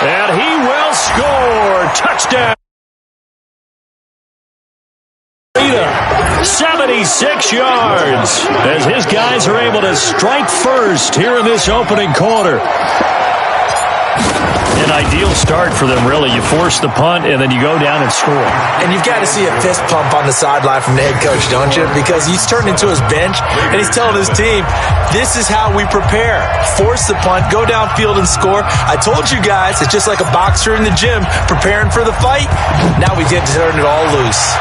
And he will score. Touchdown. 76 yards as his guys are able to strike first here in this opening quarter. An ideal start for them, really. You force the punt, and then you go down and score. And you've got to see a fist pump on the sideline from the head coach, don't you? Because he's turned into his bench, and he's telling his team, this is how we prepare. Force the punt, go downfield and score. I told you guys, it's just like a boxer in the gym preparing for the fight. Now we get to turn it all loose.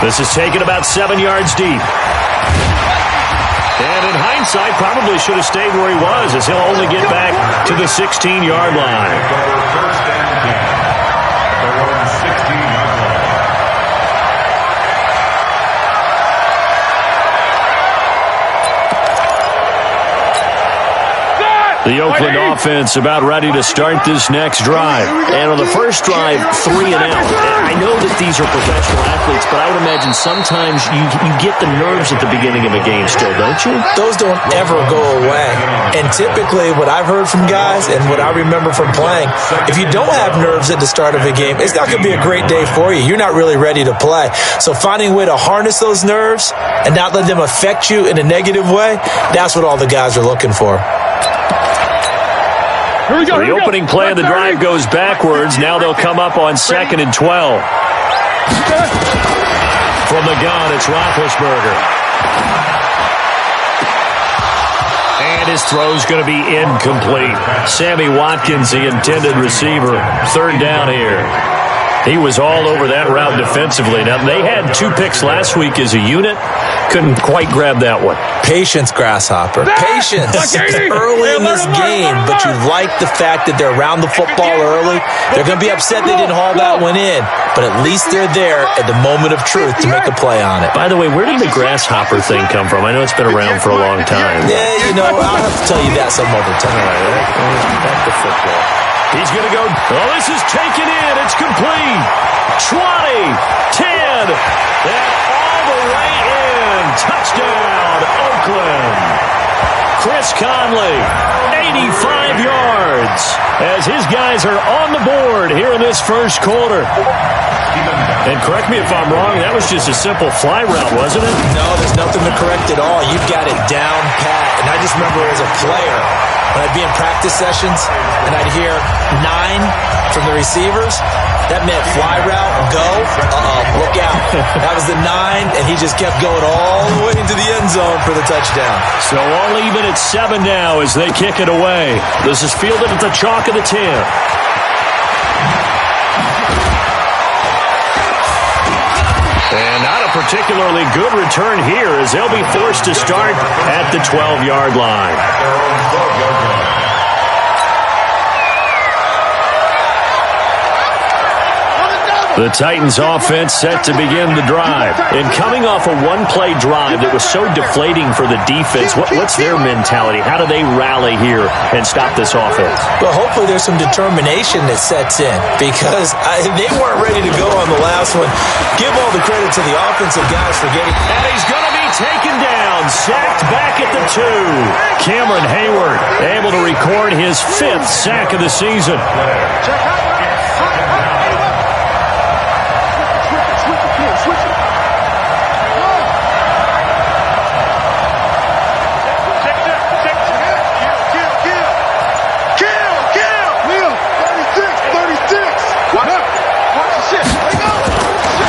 This is taken about 7 yards deep. And in hindsight, probably should have stayed where he was, as he'll only get back to the 16-yard line. The Oakland offense about ready to start this next drive. And on the first drive, 3 and out. I know that these are professional athletes, but I would imagine sometimes you get the nerves at the beginning of a game still, don't you? Those don't ever go away. And typically what I've heard from guys and what I remember from playing, if you don't have nerves at the start of a game, it's not going to be a great day for you. You're not really ready to play. So finding a way to harness those nerves and not let them affect you in a negative way, that's what all the guys are looking for. The opening play of the drive goes backwards. Now they'll come up on 2nd and 12. From the gun, it's Roethlisberger. And his throw's going to be incomplete. Sammy Watkins, the intended receiver. 3rd down here. He was all over that route defensively. Now, they had 2 picks last week as a unit. Couldn't quite grab that one. Patience, Grasshopper. Patience. Early in this game, but you like the fact that they're around the football early. They're going to be upset they didn't haul that one in, but at least they're there at the moment of truth to make a play on it. By the way, where did the Grasshopper thing come from? I know it's been around for a long time. Yeah, you know, I'll have to tell you that some other time. All right, back to football. He's going to go. Oh, this is taken in. It's complete. 20, 10, and all the way in. Touchdown, Oakland. Chris Conley, 85 yards, as his guys are on the board here in this first quarter. And correct me if I'm wrong, that was just a simple fly route, wasn't it? No, there's nothing to correct at all. You've got it down pat. And I just remember as a player, when I'd be in practice sessions and I'd hear 9 from the receivers, that meant fly route, go, look out. That was the 9, and he just kept going all the way into the end zone for the touchdown. So all even at 7 now as they kick it away. This is fielded at the chalk of the 10. And not a particularly good return here as they'll be forced to start at the 12-yard line. The Titans offense set to begin the drive. And coming off a one-play drive that was so deflating for the defense, what's their mentality? How do they rally here and stop this offense? Well, hopefully there's some determination that sets in because they weren't ready to go on the last one. Give all the credit to the offensive guys for getting... And he's going to be taken down, sacked back at the 2. Cameron Hayward able to record his 5th sack of the season.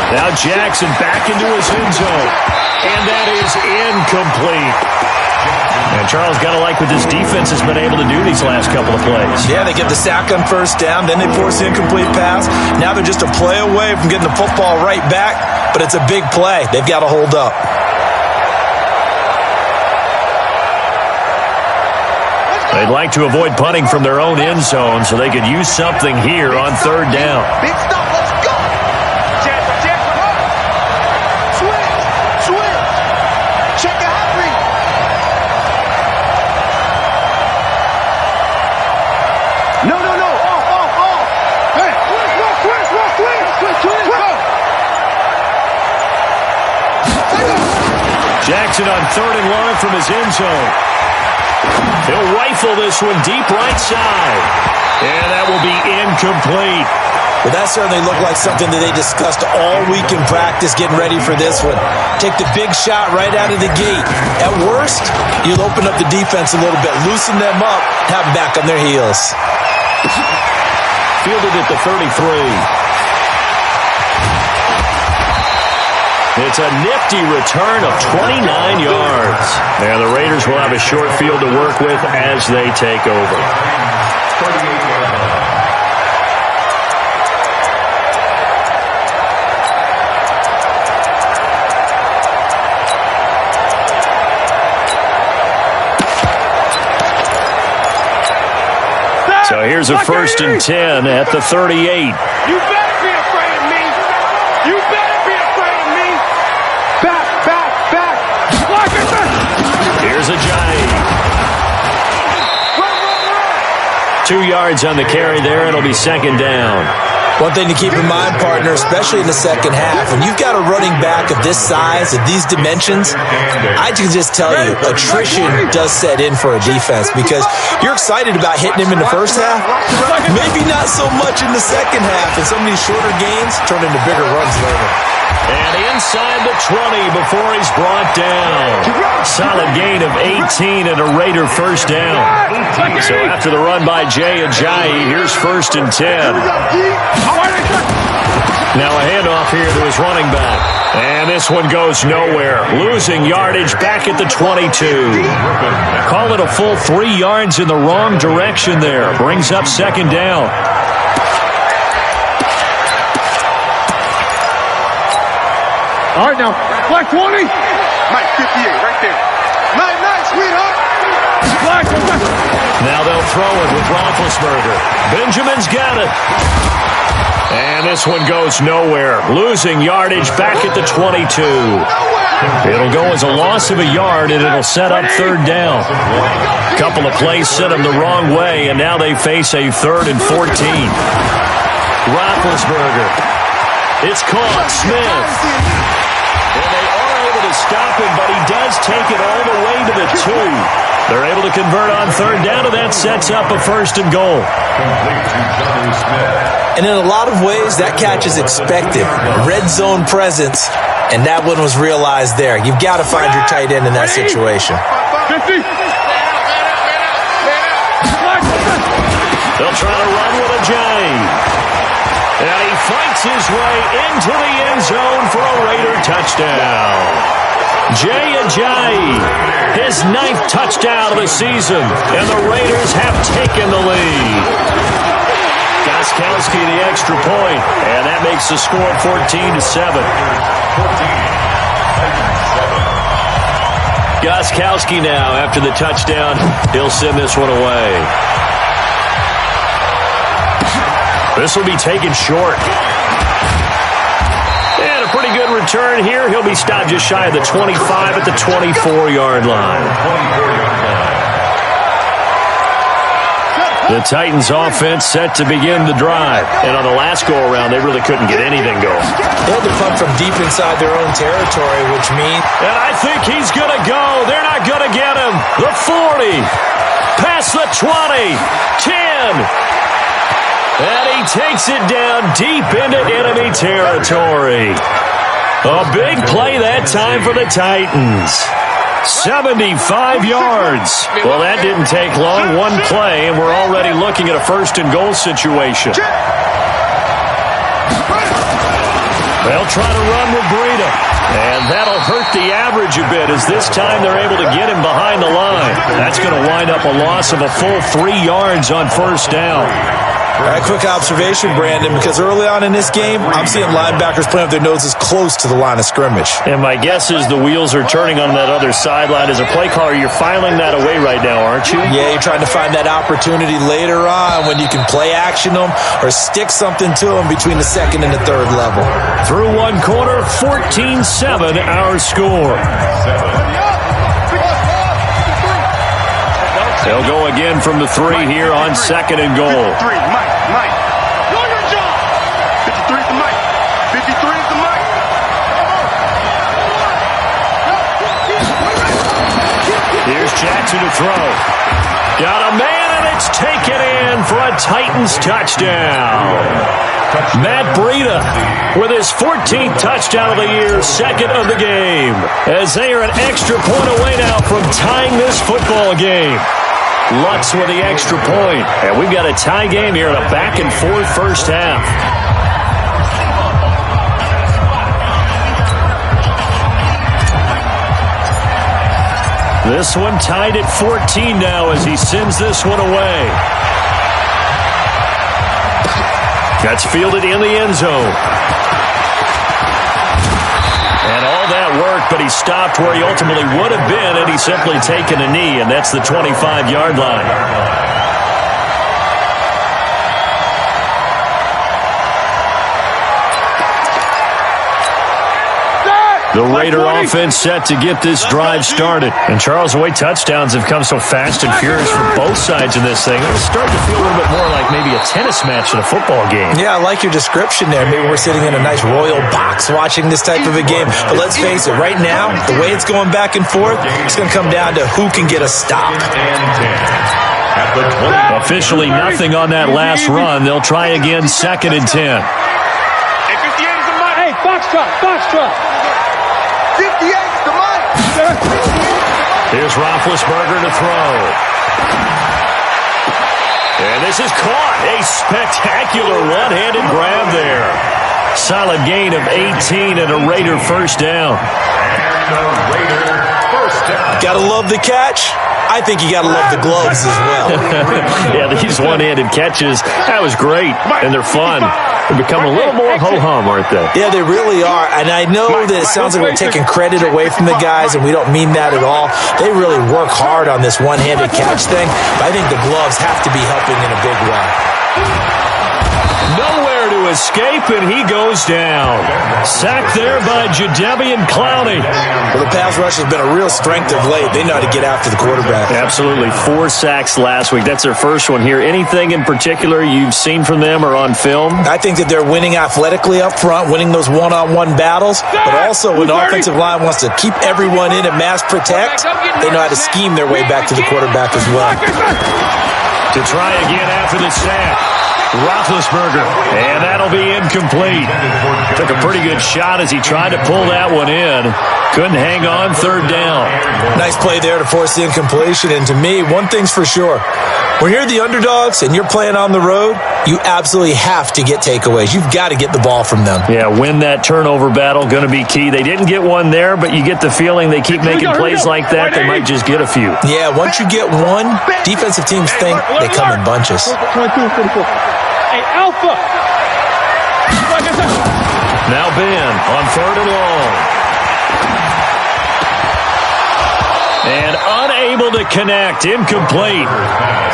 Now Jackson back into his end zone. And that is incomplete. And Charles, got to like what this defense has been able to do these last couple of plays. Yeah, they get the sack on first down, then they force the incomplete pass. Now they're just a play away from getting the football right back, but it's a big play. They've got to hold up. They'd like to avoid punting from their own end zone so they could use something here on 3rd down. Big stop, let's go! Check, switch! Check a hot read! No, off! Hey, switch, go! Jackson on 3rd and long from his end zone. He'll rifle this one deep right side. And that will be incomplete. Well, that certainly looked like something that they discussed all week in practice getting ready for this one. Take the big shot right out of the gate. At worst, you'll open up the defense a little bit, loosen them up, have them back on their heels. Fielded at the 33. It's a nifty return of 29 yards. And the Raiders will have a short field to work with as they take over. 38 yards. So here's a 1st and 10 at the 38. You better be afraid of me. You better be afraid of me. Back. Here's a giant. Run. 2 yards on the carry there. It'll be 2nd down. One thing to keep in mind, partner, especially in the second half, when you've got a running back of this size, of these dimensions, I can just tell you, attrition does set in for a defense because you're excited about hitting him in the first half, maybe not so much in the second half, and some of these shorter gains turn into bigger runs later. And inside the 20 before he's brought down. Solid gain of 18 and a Raider 1st down. So after the run by Jay Ajayi, here's 1st and 10. Now a handoff here to his running back. And this one goes nowhere. Losing yardage back at the 22. Call it a full 3 yards in the wrong direction there. Brings up 2nd down. All right, now, black 20. Mike, 58, right there. Night, sweetheart. Black. Now they'll throw it with Roethlisberger. Benjamin's got it. And this one goes nowhere. Losing yardage back at the 22. It'll go as a loss of a yard, and it'll set up 3rd down. A couple of plays sent them the wrong way, and now they face a 3rd and 14. Roethlisberger. It's caught. Smith. And they are able to stop him, but he does take it all the way to the 2. They're able to convert on 3rd down, and that sets up a 1st and goal. And in a lot of ways, that catch is expected. Red zone presence, and that one was realized there. You've got to find your tight end in that situation. 50. They'll try to run with Ajayi. And he fights his way into the end zone for a Raider touchdown. Jay Ajayi, his 9th touchdown of the season, and the Raiders have taken the lead. Gostkowski the extra point, and that makes the score 14-7. Gostkowski now, after the touchdown, he'll send this one away. This will be taken short. And a pretty good return here. He'll be stopped just shy of the 25 at the 24-yard line. The Titans offense set to begin the drive. And on the last go-around, they really couldn't get anything going. They had to punt from deep inside their own territory, which means... And I think he's going to go. They're not going to get him. The 40. Past the 20. 10. And he takes it down deep into enemy territory. A big play that time for the Titans. 75 yards. Well, that didn't take long. One play, and we're already looking at a 1st and goal situation. They'll try to run with Breida. And that'll hurt the average a bit as this time they're able to get him behind the line. That's going to wind up a loss of a full 3 yards on 1st down. All right, quick observation, Brandon, because early on in this game, I'm seeing linebackers playing with their noses close to the line of scrimmage. And my guess is the wheels are turning on that other sideline. As a play caller, you're filing that away right now, aren't you? Yeah, you're trying to find that opportunity later on when you can play action them or stick something to them between the 2nd and the 3rd level. Through one quarter, 14-7 our score. They'll go again from the 3 here on 2nd and goal. 53, Mike. Do your job. 53 is the Mike. 53 is the Mike. Here's Jackson to throw. Got a man, and it's taken in for a Titans touchdown. Matt Breida with his 14th touchdown of the year, second of the game, as they are an extra point away now from tying this football game. Lutz with the extra point, and we've got a tie game here in a back-and-forth first half. This one tied at 14 now as he sends this one away. That's fielded in the end zone. And all that work, but he stopped where he ultimately would have been had he simply taken a knee, and that's the 25-yard line. The Raider offense set to get this drive started. And Charles, the way touchdowns have come so fast and furious from both sides in this thing, it's starting to feel a little bit more like maybe a tennis match in a football game. Yeah, I like your description there. Maybe we're sitting in a nice royal box watching this type of a game. But let's face it, right now, the way it's going back and forth, it's going to come down to who can get a stop. Officially nothing on that last run. They'll try again, 2nd and 10. Hey, Foxtrot. 58 to Mike. Here's Roethlisberger to throw. And this is caught. A spectacular one-handed grab there. Solid gain of 18 and a Raider first down. Gotta love the catch. I think you gotta love the gloves as well. Yeah, these one-handed catches, that was great, and they're fun. They become a little more ho-hum, aren't they? Yeah, they really are. And I know that it sounds like we're taking credit away from the guys, and we don't mean that at all. They really work hard on this one-handed catch thing, but I think the gloves have to be helping in a big way. Nowhere to escape, and he goes down. Sacked there by Jadeveon Clowney. Well, the pass rush has been a real strength of late. They know how to get after the quarterback. Absolutely. 4 sacks last week. That's their first one here. Anything in particular you've seen from them or on film? I think that they're winning athletically up front, winning those one-on-one battles, but also when the offensive line wants to keep everyone in and mass protect, they know how to scheme their way back to the quarterback as well. To try again after the sack. Roethlisberger, and that'll be incomplete. Took a pretty good shot as he tried to pull that one in. Couldn't hang on, 3rd down. Nice play there to force the incompletion, and to me, one thing's for sure. When you're the underdogs and you're playing on the road, you absolutely have to get takeaways. You've got to get the ball from them. Yeah, win that turnover battle, going to be key. They didn't get one there, but you get the feeling they keep making plays like that, they might just get a few. Yeah, once you get one, defensive teams think they come in bunches. 22, 44. Hey, Alpha! Now Ben on 3rd and long. And unable to connect. Incomplete.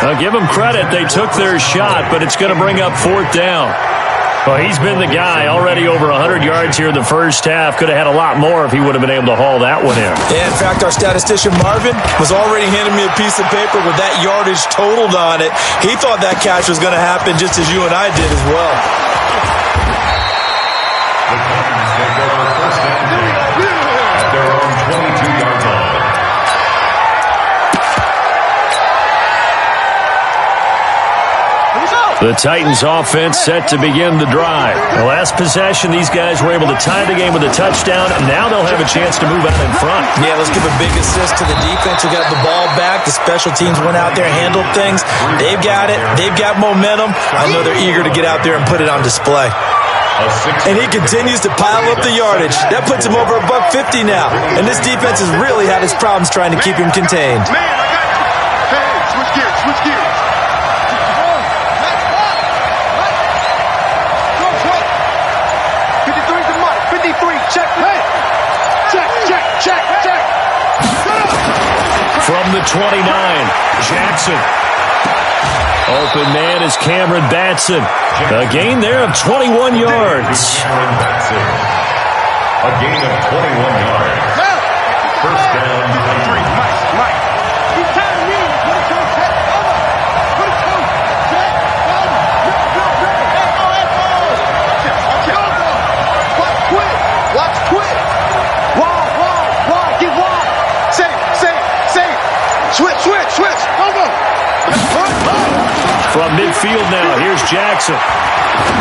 I'll give them credit. They took their shot, but it's going to bring up 4th down. Well, he's been the guy already over 100 yards here in the first half. Could have had a lot more if he would have been able to haul that one in. Yeah, in fact, our statistician Marvin was already handing me a piece of paper with that yardage totaled on it. He thought that catch was going to happen just as you and I did as well. The Titans take over first and 10 at their own 22-yard line. The Titans offense set to begin the drive. The last possession, these guys were able to tie the game with a touchdown, and now they'll have a chance to move out in front. Yeah, let's give a big assist to the defense who got the ball back. The special teams went out there and handled things. They've got it. They've got momentum. I know they're eager to get out there and put it on display. And he continues to pile up the yardage. That puts him over $150 now. And this defense has really had its problems trying to keep him contained. Man, I got you. Hey, switch gears. 53 to Mike. 53, check. Hey. Check. From the 29, Jackson. Open man is Cameron Batson. A gain there of 21 yards. A gain of 21 yards. First down, 3. Mike. Watch quick. Wide. Get wide. Safe. Switch. Over. From midfield now, here's Jackson.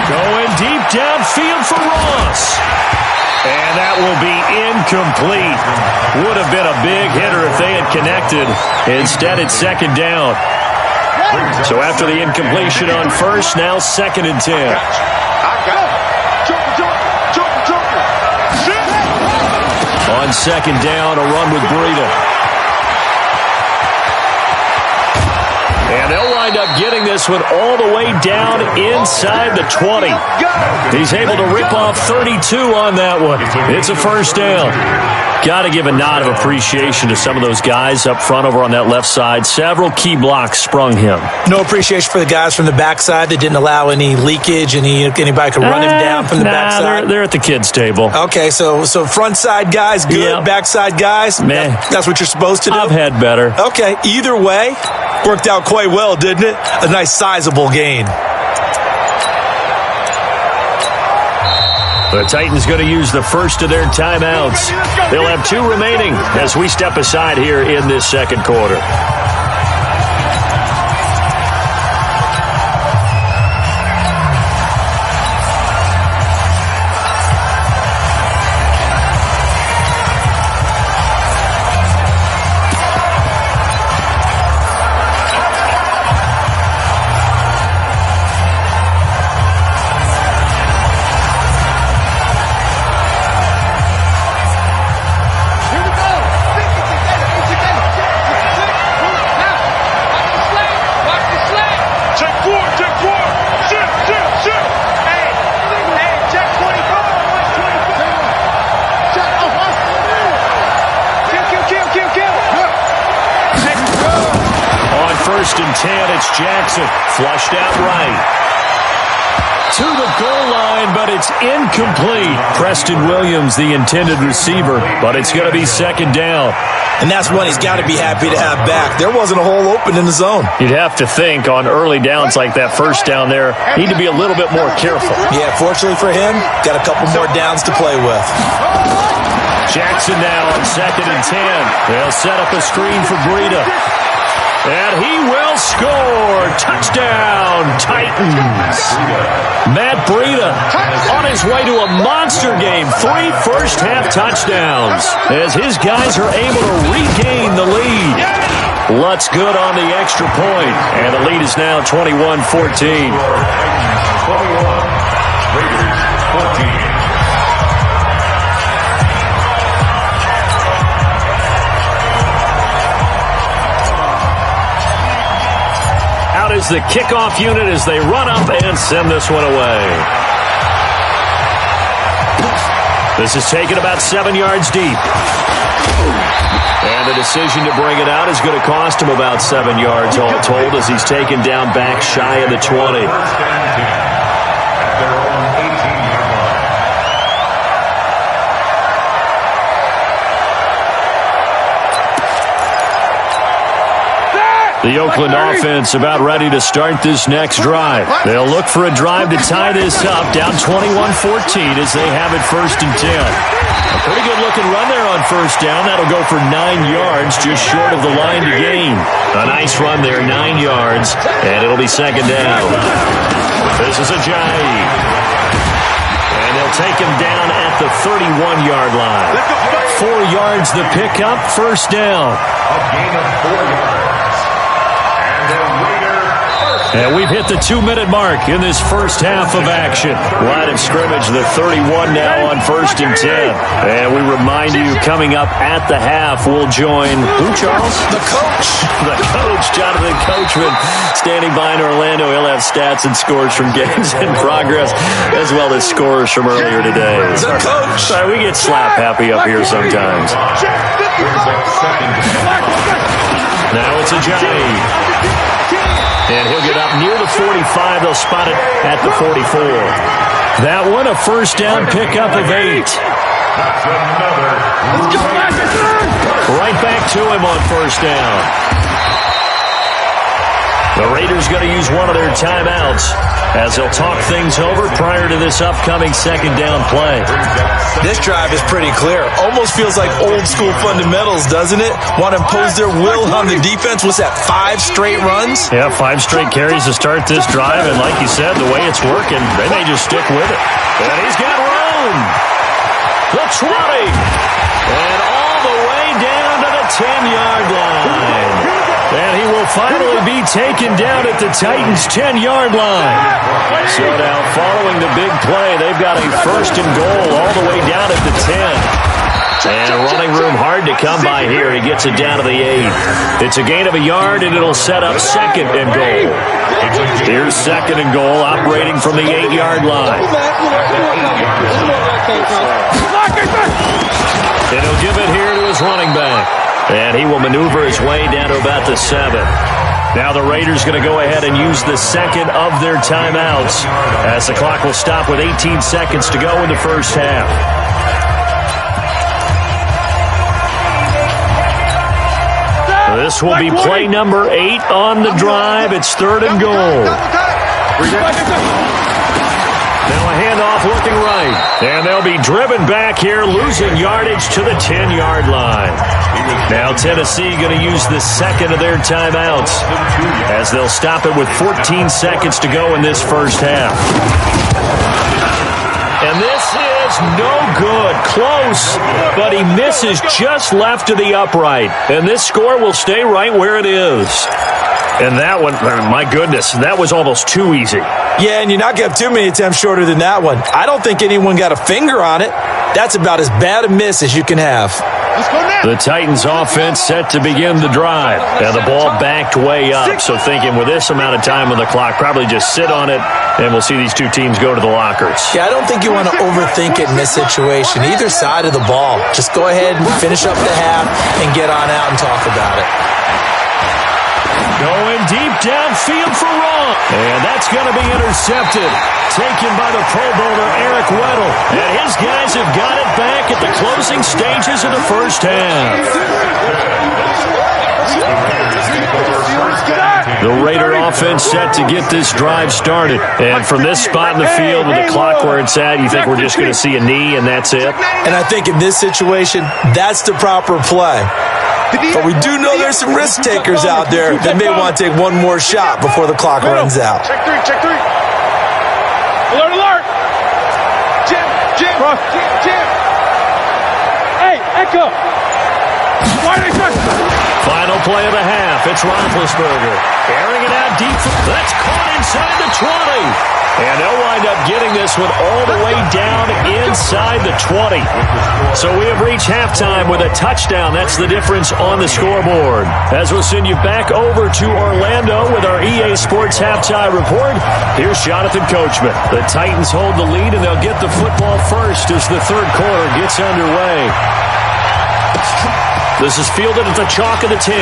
Going deep downfield for Ross. And that will be incomplete. Would have been a big hitter if they had connected. Instead, it's second down. So after the incompletion on first, now 2nd and 10. On 2nd down, a run with Breida. And they'll wind up getting this one all the way down inside the 20. He's able to rip off 32 on that one. It's a first down. Got to give a nod of appreciation to some of those guys up front over on that left side. Several key blocks sprung him. No appreciation for the guys from the backside that didn't allow any leakage. Anybody could run him down from the backside. They're at the kids' table. Okay, so front side guys, good. Yep. Backside guys, man, that's what you're supposed to do? I've had better. Okay, either way, worked out quite well, didn't it? A nice sizable gain. The Titans going to use the first of their timeouts. They'll have 2 remaining as we step aside here in this second quarter. First and 10, it's Jackson. Flushed out right. To the goal line, but it's incomplete. Preston Williams, the intended receiver, but it's going to be second down. And that's one he's got to be happy to have back. There wasn't a hole open in the zone. You'd have to think on early downs like that first down there, need to be a little bit more careful. Yeah, fortunately for him, got a couple more downs to play with. Jackson now on 2nd and 10. They'll set up a screen for Breida. And he will score. Touchdown, Titans. Matt Breida on his way to a monster game. 3 first-half touchdowns as his guys are able to regain the lead. Lutz good on the extra point. And the lead is now 21-14. 21. Raiders 14. Is the kickoff unit as they run up and send this one away. This is taken about 7 yards deep. And the decision to bring it out is going to cost him about 7 yards all told as he's taken down back shy of the 20. The Oakland offense about ready to start this next drive. They'll look for a drive to tie this up, down 21-14 as they have it 1st and 10. A pretty good-looking run there on first down. That'll go for 9 yards, just short of the line to gain. A nice run there, 9 yards, and it'll be second down. This is Ajayi. And they'll take him down at the 31-yard line. 4 yards the pickup, first down. A gain of 4 yards. And we've hit the 2-minute mark in this first half of action. Line of scrimmage, the 31 now on 1st and 10. And we remind you, coming up at the half, we'll join who, Charles? The coach. The coach, Jonathan Coachman, standing by in Orlando. He'll have stats and scores from games in progress, as well as scores from earlier today. The coach. Sorry, we get slap happy up here sometimes. Now it's Ajayi. And he'll get up near the 45. They'll spot it at the 44. That one, a first down pickup of 8. Right back to him on first down. The Raiders going to use one of their timeouts as they'll talk things over prior to this upcoming second down play. This drive is pretty clear. Almost feels like old school fundamentals, doesn't it? Want to impose their will on the defense. What's that, 5 straight runs? Yeah, 5 straight carries to start this drive. And like you said, the way it's working, they may just stick with it. And he's got room. The 20. And all the way down to the 10-yard line. And he will finally be taken down at the Titans' 10-yard line. So now following the big play, they've got a first and goal all the way down at the 10. And running room hard to come by here. He gets it down to the 8. It's a gain of a yard, and it'll set up second and goal. Here's second and goal operating from the 8-yard line. And he'll give it here to his running back. And he will maneuver his way down to about the 7. Now the Raiders going to go ahead and use the second of their timeouts as the clock will stop with 18 seconds to go in the first half. This will be play number 8 on the drive. It's third and goal. Now a handoff looking right. And they'll be driven back here, losing yardage to the 10-yard line. Now Tennessee going to use the second of their timeouts as they'll stop it with 14 seconds to go in this first half. And this is no good. Close, but he misses just left to the upright. And this score will stay right where it is. And that one, my goodness, that was almost too easy. Yeah, and you're not going to have too many attempts shorter than that one. I don't think anyone got a finger on it. That's about as bad a miss as you can have. The Titans offense set to begin the drive. And the ball backed way up. So thinking with this amount of time on the clock, probably just sit on it, and we'll see these two teams go to the lockers. Yeah, I don't think you want to overthink it in this situation. Either side of the ball. Just go ahead and finish up the half and get on out and talk about it. Going deep downfield for Raw. And that's going to be intercepted. Taken by the Pro Bowler, Eric Weddle. And his guys have got it back at the closing stages of the first half. The Raider offense set to get this drive started. And from this spot in the field with the clock where it's at, you think we're just going to see a knee and that's it? And I think in this situation, that's the proper play. But we do know there's some risk takers out there that may want to take one more shot before the clock runs out. Check 3, check 3. Alert, alert. Jim. Hey, Echo. Why are they touching? Final play of the half. It's Roethlisberger. Airing it out deep. That's caught inside the 20. And they'll wind up getting this one all the way down inside the 20. So we have reached halftime with a touchdown. That's the difference on the scoreboard. As we'll send you back over to Orlando with our EA Sports Halftime Report, here's Jonathan Coachman. The Titans hold the lead, and they'll get the football first as the third quarter gets underway. This is fielded at the chalk of the 10.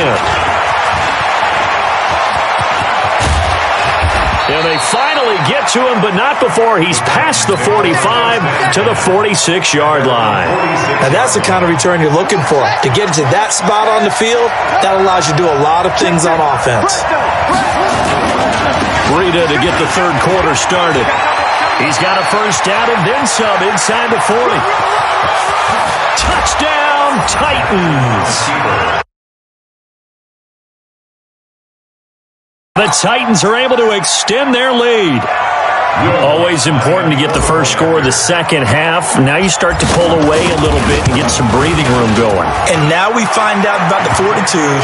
And they finally get to him, but not before he's past the 45 to the 46-yard line. Now that's the kind of return you're looking for. To get to that spot on the field, that allows you to do a lot of things on offense. Breida to get the third quarter started. He's got a first down and then some inside the 40. Touchdown, Titans. The Titans are able to extend their lead. Always important to get the first score of the second half. Now you start to pull away a little bit and get some breathing room going. And now we find out about the fortitude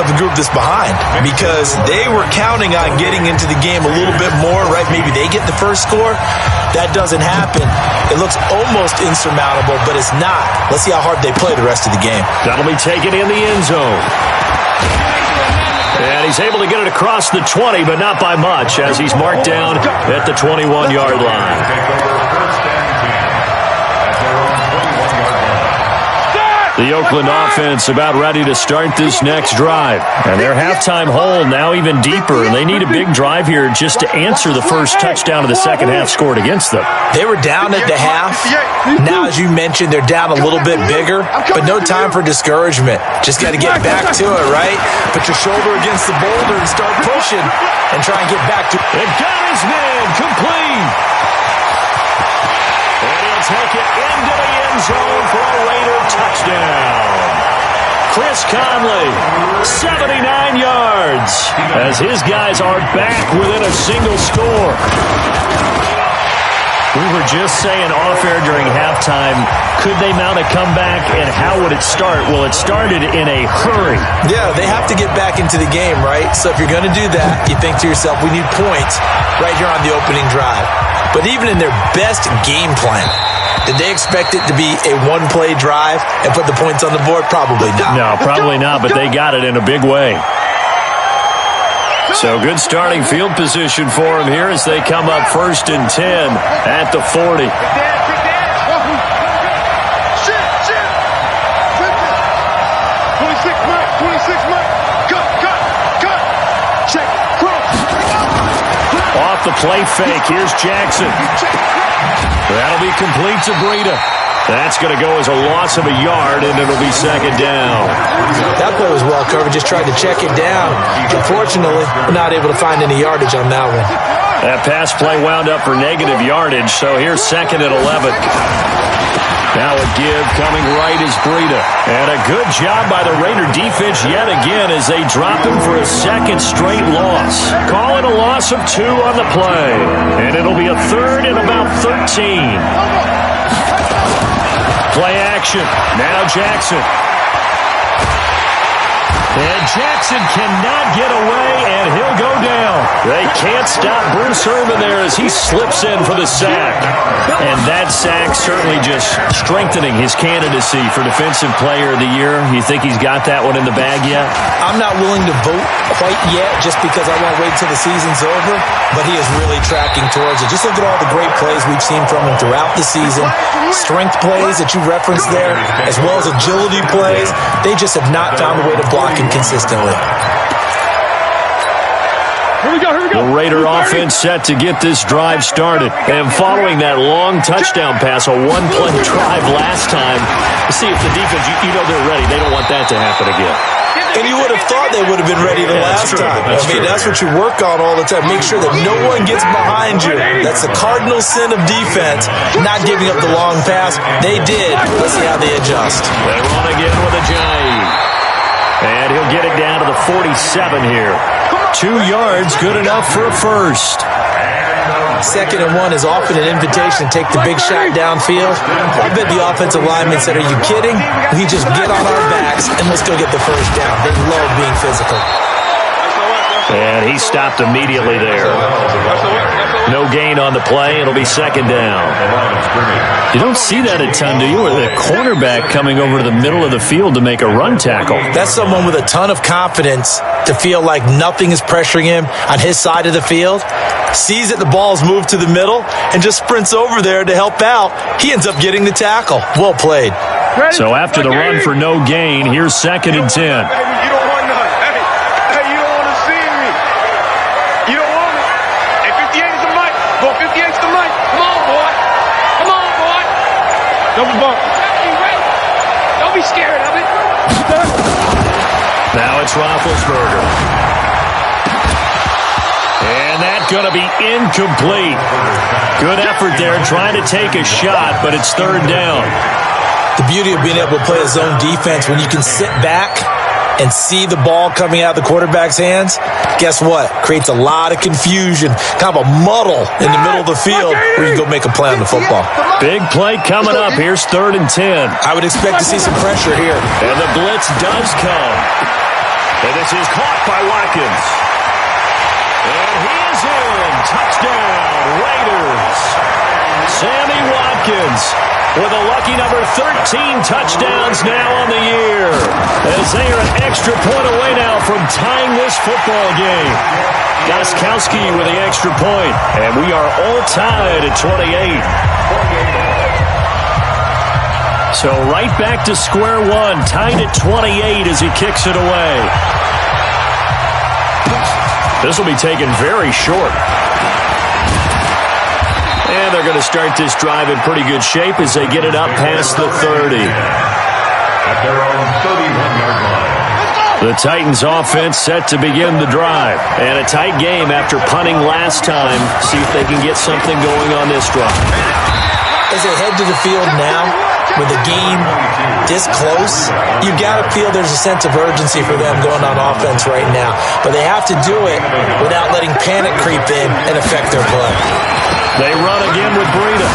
of the group that's behind, because they were counting on getting into the game a little bit more, right? Maybe they get the first score. That doesn't happen. It looks almost insurmountable, but it's not. Let's see how hard they play the rest of the game. That'll be taken in the end zone. And he's able to get it across the 20, but not by much, as he's marked down at the 21-yard line. The Oakland offense about ready to start this next drive. And their halftime hole now even deeper, and they need a big drive here just to answer the first touchdown of the second half scored against them. They were down at the half. Now, as you mentioned, they're down a little bit bigger, but no time for discouragement. Just got to get back to it, right? Put your shoulder against the boulder and start pushing and try and get back to it. It got his man complete. And he'll take it into the end zone for a Raider touchdown. Chris Conley, 79 yards, as his guys are back within a single score. We were just saying off-air during halftime, could they mount a comeback, and how would it start? Well, it started in a hurry. Yeah, they have to get back into the game, right? So if you're going to do that, you think to yourself, we need points right here on the opening drive. But even in their best game plan, did they expect it to be a one-play drive and put the points on the board? Probably not. No, probably not, but they got it in a big way. So good starting field position for them here as they come up 1st and 10 at the 40. Off the play fake, here's Jackson. That'll be complete to Breida. That's going to go as a loss of a yard, and it'll be second down. That play was well covered. Just tried to check it down. Unfortunately, we're not able to find any yardage on that one. That pass play wound up for negative yardage, so here's 2nd and 11. Now a give coming right is Breida. And a good job by the Raider defense yet again as they drop him for a second straight loss. Call it a loss of 2 on the play. And it'll be a 3rd and about 13. Play action. Now Jackson. And Jackson cannot get away, and he'll go down. They can't stop Bruce Irvin there as he slips in for the sack. And that sack certainly just strengthening his candidacy for Defensive Player of the Year. You think he's got that one in the bag yet? I'm not willing to vote quite yet just because I want to wait till the season's over, but he is really tracking towards it. Just look at all the great plays we've seen from him throughout the season. Strength plays that you referenced there, as well as agility plays. They just have not found a way to block him consistently. Here we go. The Raider offense set to get this drive started. And following that long touchdown pass, a one-play drive last time, see if the defense, you know they're ready. They don't want that to happen again. And you would have thought they would have been ready the last time. That's what you work on all the time. Make sure that no one gets behind you. That's the cardinal sin of defense, not giving up the long pass. They did. Let's see how they adjust. They run again with a jive. And he'll get it down to the 47 here. 2 yards, good enough for a first. 2nd and 1 is often an invitation to take the big shot downfield. I bet the offensive lineman said, are you kidding? We just get on our backs and let's go get the first down. They love being physical. And he stopped immediately there. No gain on the play. It'll be second down. You don't see that a ton, do you? With a cornerback coming over to the middle of the field to make a run tackle. That's someone with a ton of confidence to feel like nothing is pressuring him on his side of the field. Sees that the ball's moved to the middle and just sprints over there to help out. He ends up getting the tackle. Well played. So after the run for no gain, here's 2nd and 10. Double bump. Don't be scared of it. Now it's Roethlisberger. And that's going to be incomplete. Good effort there trying to take a shot, but it's 3rd down. The beauty of being able to play a zone defense when you can sit back and see the ball coming out of the quarterback's hands, guess what? Creates a lot of confusion, kind of a muddle in the middle of the field where you can go make a play on the football. Big play coming up. Here's 3rd and 10. I would expect to see some pressure here. And the blitz does come. And this is caught by Watkins. And he is in. Touchdown, Raiders. Sammy Watkins with a lucky number 13 touchdowns now on the year. As they are an extra point away now from tying this football game. Gostkowski with the extra point. And we are all tied at 28. So right back to square one, tied at 28 as he kicks it away. This will be taken very short. And they're going to start this drive in pretty good shape as they get it up past the 30. At their own 31-yard line. The Titans offense set to begin the drive. And a tight game after punting last time. See if they can get something going on this drive. As they head to the field now, with the game this close, you've got to feel there's a sense of urgency for them going on offense right now. But they have to do it without letting panic creep in and affect their play. They run again with Breida.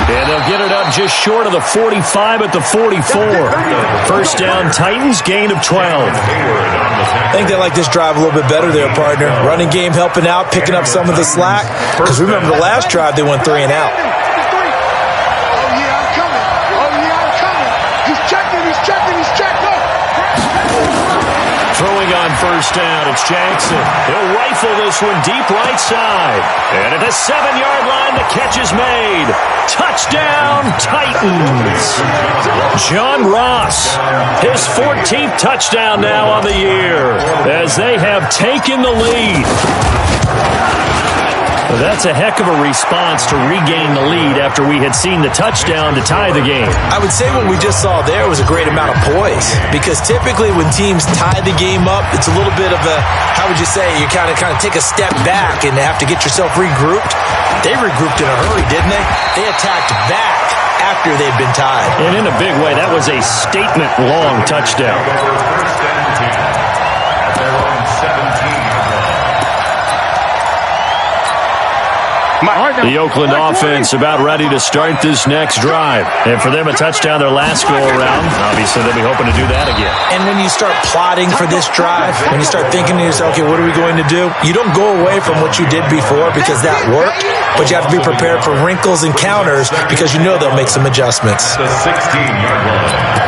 And they'll get it up just short of the 45 at the 44. First down, Titans, gain of 12. I think they like this drive a little bit better there, partner. Running game helping out, picking up some of the slack. Because remember, the last drive, they went 3 and out. Throwing on first down, it's Jackson. He'll rifle this one deep right side. And at the 7-yard line, the catch is made. Touchdown, Titans. John Ross, his 14th touchdown now on the year as they have taken the lead. Well, that's a heck of a response to regain the lead after we had seen the touchdown to tie the game. I would say what we just saw there was a great amount of poise, because typically when teams tie the game up, it's a little bit of a, how would you say, you kind of take a step back and have to get yourself regrouped. They regrouped in a hurry, didn't they? They attacked back after they'd been tied. And in a big way, that was a statement-long touchdown. At their own 17-yard line. The Oakland offense about ready to start this next drive. And for them, a touchdown their last go-around. Obviously, they'll be hoping to do that again. And when you start plotting for this drive, when you start thinking to yourself, okay, what are we going to do? You don't go away from what you did before because that worked, but you have to be prepared for wrinkles and counters because you know they'll make some adjustments. The 16-yard line.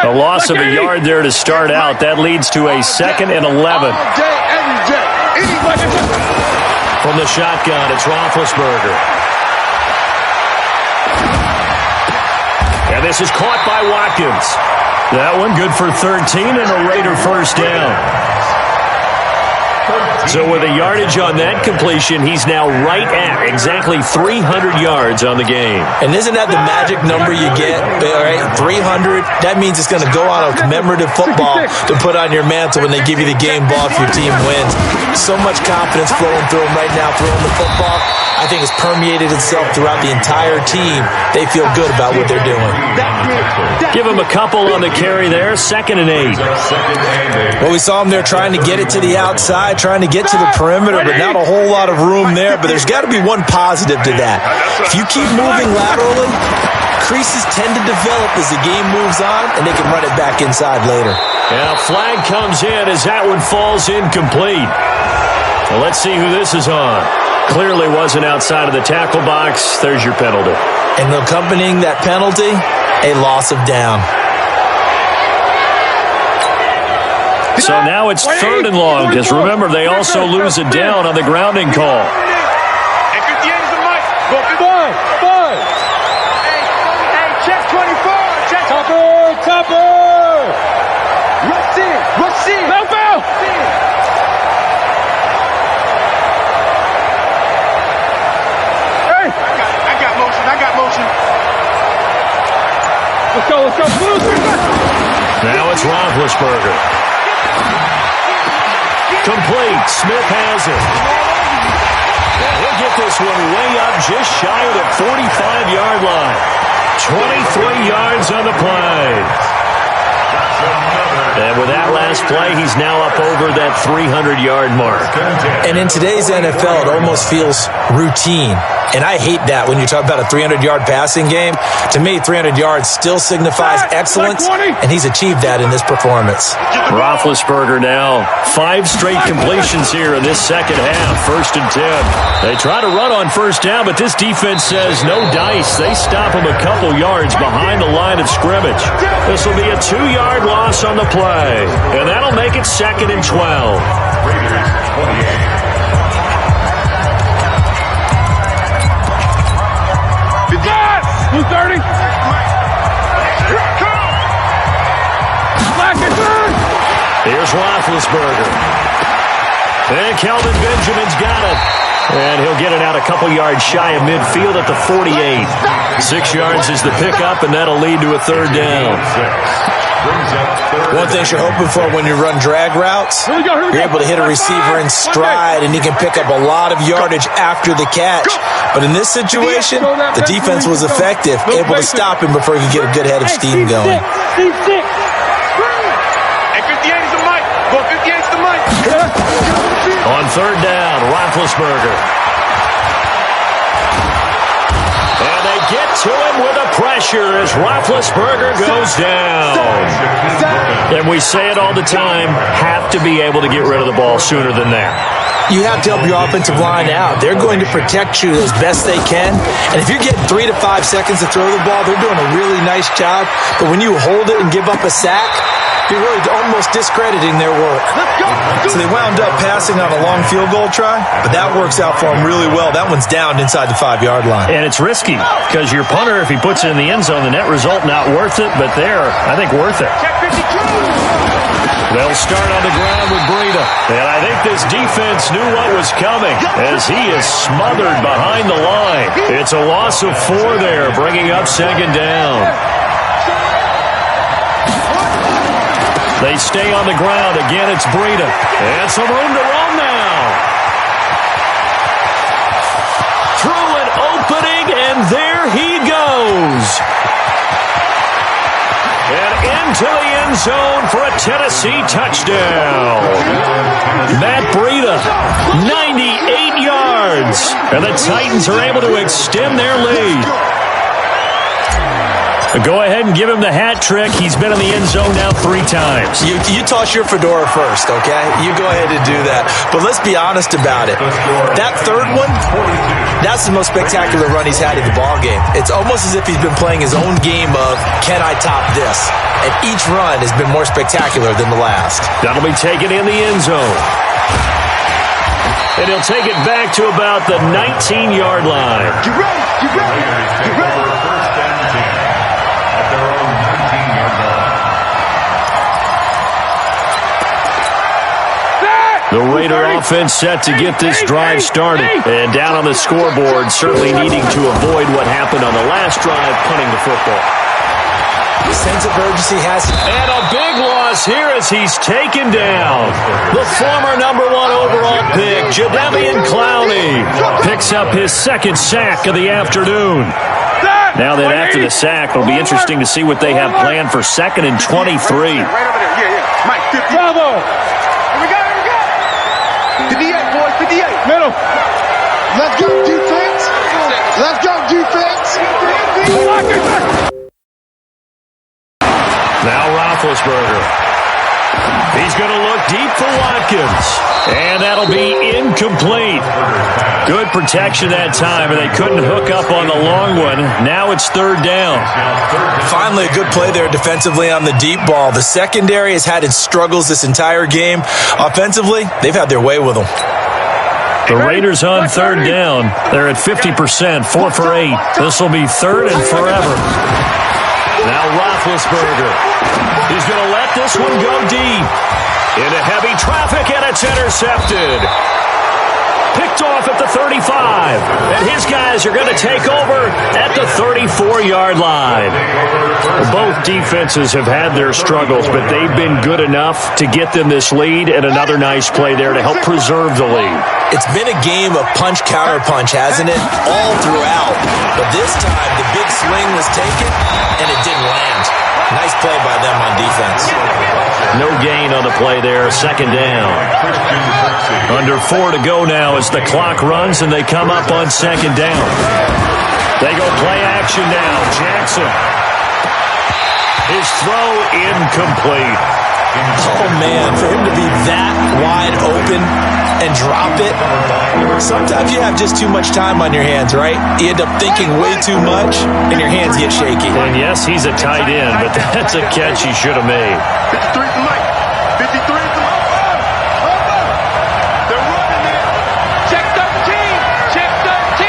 A loss of a yard there to start out. That leads to a 2nd and 11. From the shotgun, it's Roethlisberger. And this is caught by Watkins. That one good for 13 and a Raider first down. So with a yardage on that completion, he's now right at exactly 300 yards on the game. And isn't that the magic number you get? All right, 300. That means it's going to go on a commemorative football to put on your mantle when they give you the game ball if your team wins. So much confidence flowing through them right now, throwing the football. I think it's permeated itself throughout the entire team. They feel good about what they're doing. Give him a couple on the carry there. 2nd and 8. Well, we saw him there trying to get it to the outside, trying to get to the perimeter, but not a whole lot of room there. But there's got to be one positive to that. If you keep moving laterally, creases tend to develop as the game moves on, and they can run it back inside later. Yeah, flag comes in as that one falls incomplete. Well, let's see who this is on. Clearly wasn't outside of the tackle box. There's your penalty. And accompanying that penalty, a loss of down. So now it's 3rd and long, because remember, they also lose a down on the grounding call. Let's go. Now it's Roethlisberger. Complete. Smith has it. He'll get this one way up just shy of the 45-yard line. 23 yards on the play. And with that last play, he's now up over that 300-yard mark. And in today's NFL, it almost feels routine. And I hate that when you talk about a 300-yard passing game. To me, 300 yards still signifies excellence, and he's achieved that in this performance. Roethlisberger now 5 straight completions here in this second half. 1st and 10. They try to run on first down, but this defense says no dice. They stop him a couple yards behind the line of scrimmage. This will be a 2-yard loss on the play, and that'll make it 2nd and 12. Raiders 28. 230. Black and turn. Here's Roethlisberger. And Kelvin Benjamin's got it. And he'll get it out a couple yards shy of midfield at the 48. 6 yards is the pickup, and that'll lead to a third down. One thing you're hoping for when you run drag routes, you're able to hit a receiver in stride, and he can pick up a lot of yardage after the catch. But in this situation, the defense was effective, able to stop him before he could get a good head of steam going. Hey, 58 is the mic. Go 58 is the mic. On third down, Roethlisberger. And they get to him with a pressure as Roethlisberger goes down. And we say it all the time, have to be able to get rid of the ball sooner than that. You have to help your offensive line out. They're going to protect you as best they can. And if you're getting 3 to 5 seconds to throw the ball, they're doing a really nice job. But when you hold it and give up a sack, you're really almost discrediting their work. So they wound up passing on a long field goal try, but that works out for them really well. That one's down inside the 5-yard line. And it's risky because your punter, if he puts it in the end zone, the net result not worth it, but there, I think worth it. They'll start on the ground with Breida. And I think this defense knew what was coming as he is smothered behind the line. It's a loss of 4 there, bringing up second down. They stay on the ground. Again, it's Breida. And some room to run now. Through an opening, and there he goes. And into the end zone for a Tennessee touchdown. Matt Breida, 98 yards. And the Titans are able to extend their lead. Go ahead and give him the hat trick. He's been in the end zone now 3 times. You toss your fedora first, okay? You go ahead and do that. But let's be honest about it. That third one, that's the most spectacular run he's had in the ballgame. It's almost as if he's been playing his own game of, can I top this? And each run has been more spectacular than the last. That'll be taken in the end zone. And he'll take it back to about the 19-yard line. You ready? You ready? You ready? The Raider offense set to get this drive started. And down on the scoreboard, certainly needing to avoid what happened on the last drive, punting the football. The sense of urgency has... And a big loss here as he's taken down. The former number 1 overall pick, Jadeveon Clowney, picks up his second sack of the afternoon. Now that after the sack, it'll be interesting to see what they have planned for 2nd and 23. Right over there. Yeah. Mike, 50. Bravo. Here we go. 58, boys. 58. Middle. Let's go, defense. Let's go, defense. Now Roethlisberger. He's going to look deep for Watkins. And that'll be incomplete. Good protection that time, and they couldn't hook up on the long one. Now it's third down. Finally, a good play there defensively on the deep ball. The secondary has had its struggles this entire game. Offensively, they've had their way with them. The Raiders on third down. They're at 50%, 4 for 8. This will be third and forever. Now Roethlisberger. He's going to let this one go deep. Into heavy traffic, and it's intercepted. Picked off at the 35. And his guys are going to take over at the 34-yard line. Both defenses have had their struggles, but they've been good enough to get them this lead, and another nice play there to help preserve the lead. It's been a game of punch-counter-punch, hasn't it? All throughout. But this time, the big swing was taken, and it didn't land. Nice play by them on defense. No gain on the play there. Second down. Under 4 to go now as the clock runs, and they come up on second down. They go play action now. Jackson. His throw incomplete. Oh, man, for him to be that wide open and drop it, sometimes you have just too much time on your hands, right? You end up thinking way too much, and your hands get shaky. And yes, he's a tight end, but that's a catch he should have made. 53 to Mike. 53 to Mike. They're running it. Check 13. Check 13.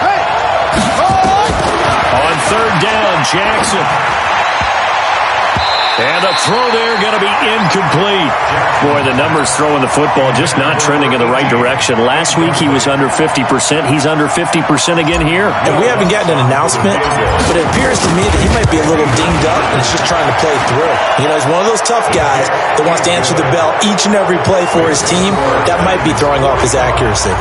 Hey. third down. Jackson. And the throw there going to be incomplete. Boy, the numbers throwing the football just not trending in the right direction. Last week he was under 50%. He's under 50% again here. And we haven't gotten an announcement, but it appears to me that he might be a little dinged up and he's just trying to play through. You know, he's one of those tough guys that wants to answer the bell each and every play for his team. That might be throwing off his accuracy.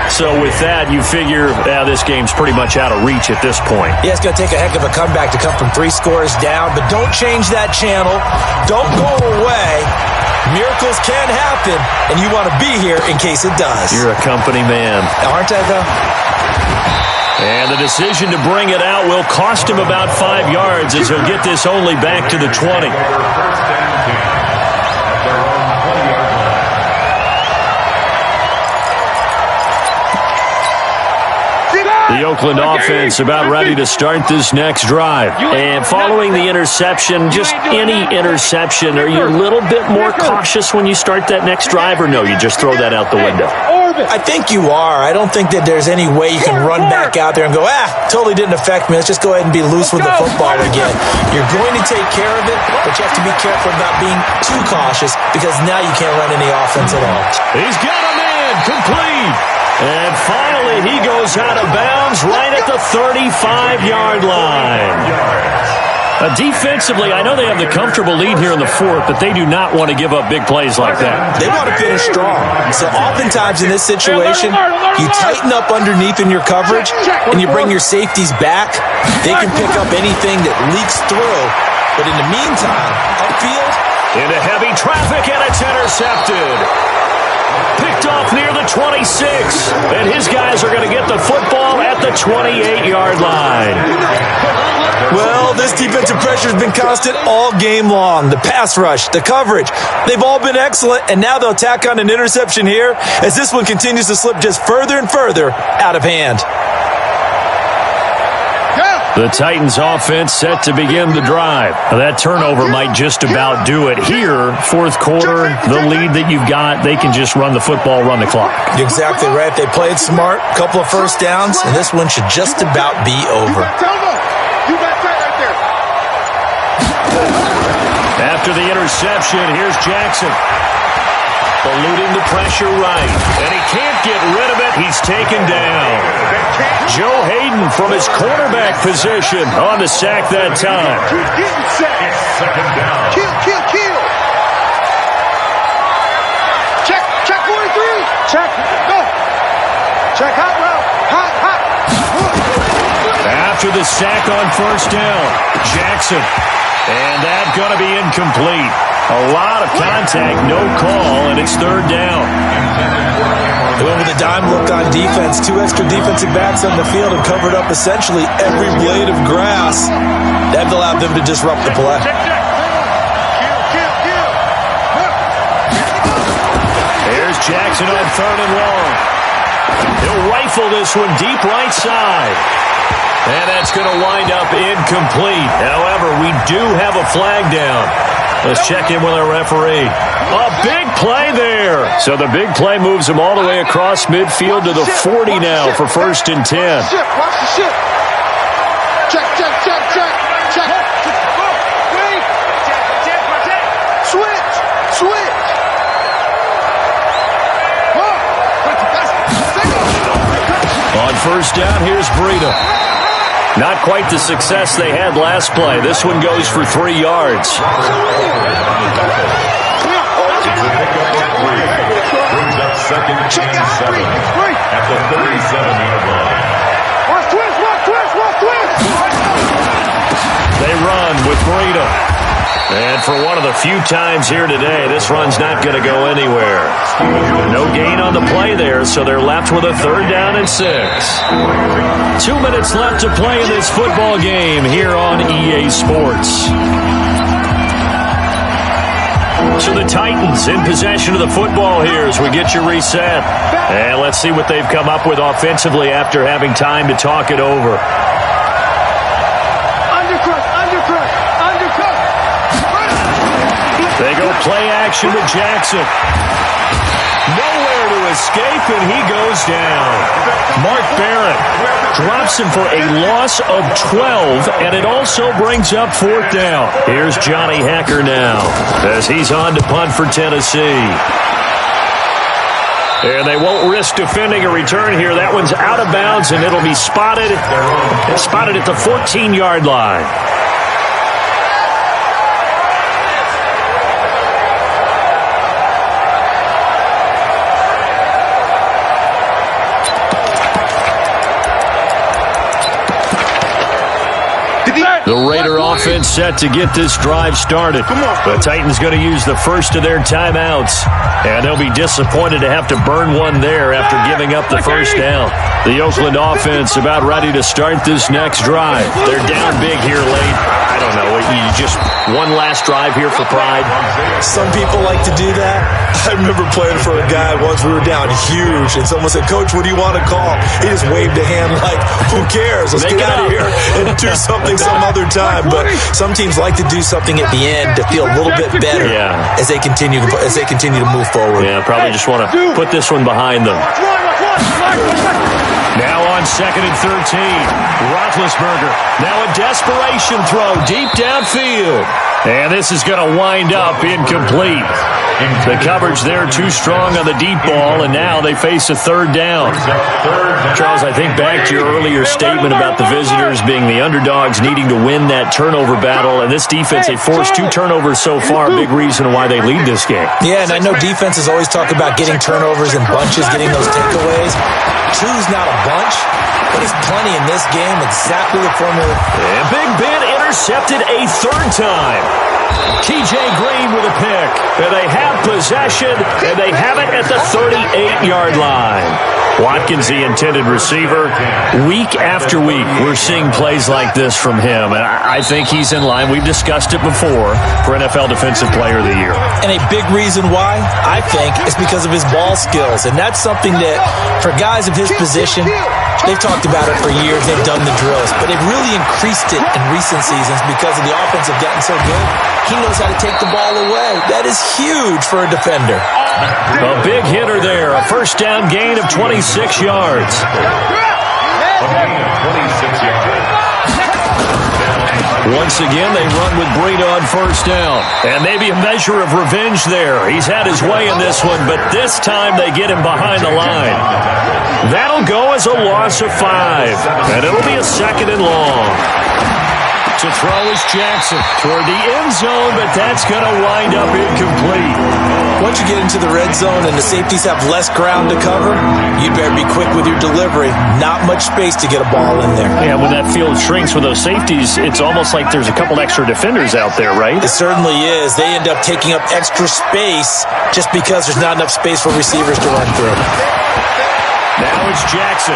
So with that, you figure this game's pretty much out of reach at this point. Yeah, it's going to take a heck of a comeback to come from 3 scores down, but don't change that channel. Don't go away. Miracles can happen, and you want to be here in case it does. You're a company man. Aren't I, though? And the decision to bring it out will cost him about 5 yards as he'll get this only back to the 20. The Oakland offense about ready to start this next drive. And following the interception, just any interception, are you a little bit more cautious when you start that next drive, or no, you just throw that out the window? I think you are. I don't think that there's any way you can run back out there and go, totally didn't affect me. Let's just go ahead and be loose with the football again. You're going to take care of it, but you have to be careful about being too cautious because now you can't run any offense at all. He's got a man complete. And finally, he goes out of bounds right at the 35-yard line. Defensively, I know they have the comfortable lead here in the fourth, but they do not want to give up big plays like that. They want to finish strong. So oftentimes in this situation, you tighten up underneath in your coverage, and you bring your safeties back. They can pick up anything that leaks through. But in the meantime, upfield. Into heavy traffic, and it's intercepted. Picked off near the 26, and his guys are going to get the football at the 28-yard line. Well, this defensive pressure has been constant all game long. The pass rush, the coverage, they've all been excellent, and now they'll tack on an interception here as this one continues to slip just further and further out of hand. The Titans offense set to begin the drive. That turnover might just about do it. Here, fourth quarter, the lead that you've got, they can just run the football, run the clock. You're exactly right. They played smart, a couple of first downs, and this one should just about be over. After the interception, here's Jackson. Eluding the pressure right. And he can't get rid of it. He's taken down. Joe Hayden from his quarterback position on the sack that time. It's second down. Kill. Check 43. Check. Go. Check hot route. Hot. After the sack on first down, Jackson. And that's going to be incomplete. A lot of contact, no call, and it's third down. They went with a dime look on defense. 2 extra defensive backs on the field and covered up essentially every blade of grass. That allowed them to disrupt the play. Here's Jackson on third and long. He'll rifle this one deep right side. And that's going to wind up incomplete. However, we do have a flag down. Let's check in with our referee. A big play there. So the big play moves him all the way across midfield to the 40 now for first and 10. Watch the ship. Check. Wait. Switch. On first down, here's Breida. Not quite the success they had last play. This one goes for 3 yards. Brings up second and 7 at the 37-yard line. Watch twist. They run with Breida. And for one of the few times here today, this run's not going to go anywhere. No gain on the play there, so they're left with a third down and 6. 2 minutes left to play in this football game here on EA Sports. So the Titans in possession of the football here as we get you reset. And let's see what they've come up with offensively after having time to talk it over. They go play action with Jackson. Nowhere to escape, and he goes down. Mark Barrett drops him for a loss of 12, and it also brings up 4th down. Here's Johnny Hecker now as he's on to punt for Tennessee. And they won't risk defending a return here. That one's out of bounds, and it'll be spotted at the 14-yard line. The Raider offense set to get this drive started. The Titans going to use the first of their timeouts, and they'll be disappointed to have to burn one there after giving up the first down. The Oakland offense about ready to start this next drive. They're down big here late. I don't know. You just one last drive here for pride. Some people like to do that. I remember playing for a guy once. We were down huge, and someone said, "Coach, what do you want to call?" He just waved a hand like, "Who cares? Let's get out of here and do something some other time." But some teams like to do something at the end to feel a little bit better as they continue to move forward. Yeah, probably just want to put this one behind them. Now on 2nd and 13, Roethlisberger. Now a desperation throw deep downfield. And this is going to wind up incomplete. The coverage there too strong on the deep ball, and now they face a 3rd down. Charles, I think back to your earlier statement about the visitors being the underdogs needing to win that turnover battle, and this defense, they forced 2 turnovers so far, a big reason why they lead this game. Yeah, and I know defenses always talk about getting turnovers in bunches, getting those takeaways. 2's not a bunch, but it's plenty in this game, exactly the formula. And Big Ben intercepted a 3rd time. T.J. Green with a pick. And they have possession, and they have it at the 38-yard line. Watkins, the intended receiver. Week after week, we're seeing plays like this from him. And I think he's in line. We've discussed it before for NFL Defensive Player of the Year. And a big reason why, I think, is because of his ball skills. And that's something that, for guys of his position, they've talked about it for years. They've done the drills. But they've really increased it in recent seasons because of the offense have gotten so good. He knows how to take the ball away. That is huge for a defender. A big hitter there. A 1st down gain of 26 yards. Once again, they run with Breida on 1st down. And maybe a measure of revenge there. He's had his way in this one, but this time they get him behind the line. That'll go as a loss of 5. And it'll be a 2nd and long. To throw is Jackson toward the end zone, but that's going to wind up incomplete. Once you get into the red zone and the safeties have less ground to cover, you better be quick with your delivery. Not much space to get a ball in there. Yeah, when that field shrinks with those safeties, it's almost like there's a couple extra defenders out there, right? It certainly is. They end up taking up extra space just because there's not enough space for receivers to run through. Now it's Jackson.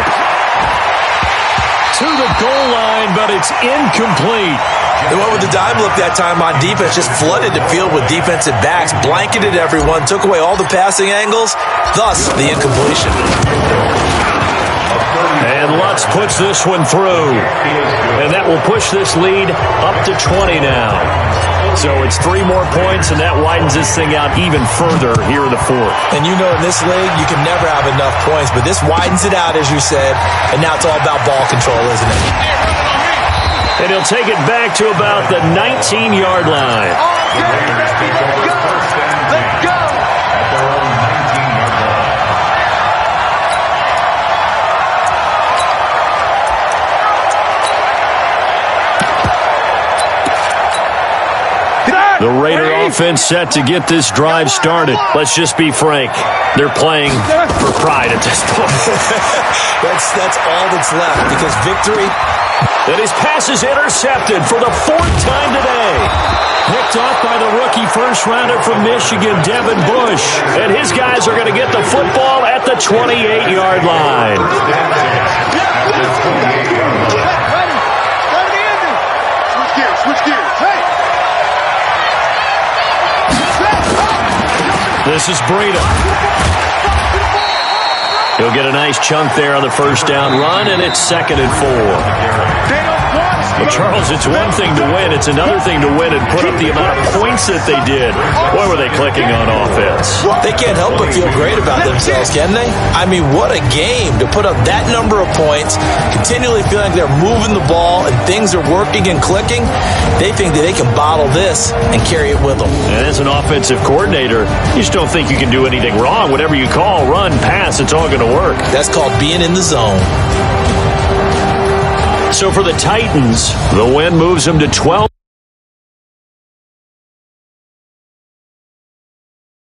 To the goal line, but it's incomplete. They went with the dime look that time on defense, just flooded the field with defensive backs, blanketed everyone, took away all the passing angles, thus the incompletion. And Lutz puts this one through. And that will push this lead up to 20 now. So it's 3 more points, and that widens this thing out even further here in the 4th. And you know in this league, you can never have enough points, but this widens it out, as you said, and now it's all about ball control, isn't it? And he'll take it back to about the 19-yard line. Let's go! The Raider offense set to get this drive started. Let's just be frank. They're playing for pride at this point. That's all that's left, because victory. And his pass is intercepted for the 4th time today. Picked off by the rookie first-rounder from Michigan, Devin Bush. And his guys are going to get the football at the 28-yard line. Switch gears. Hey! This is Breida. He'll get a nice chunk there on the 1st down run, and it's 2nd and 4. The Charles, it's one thing to win. It's another thing to win and put up the amount of points that they did. Boy, were they clicking on offense. They can't help but feel great about themselves, can they? I mean, what a game to put up that number of points, continually feeling like they're moving the ball and things are working and clicking. They think that they can bottle this and carry it with them. And as an offensive coordinator, you just don't think you can do anything wrong. Whatever you call, run, pass, it's all going to work. That's called being in the zone. So for the Titans, the win moves them to 12.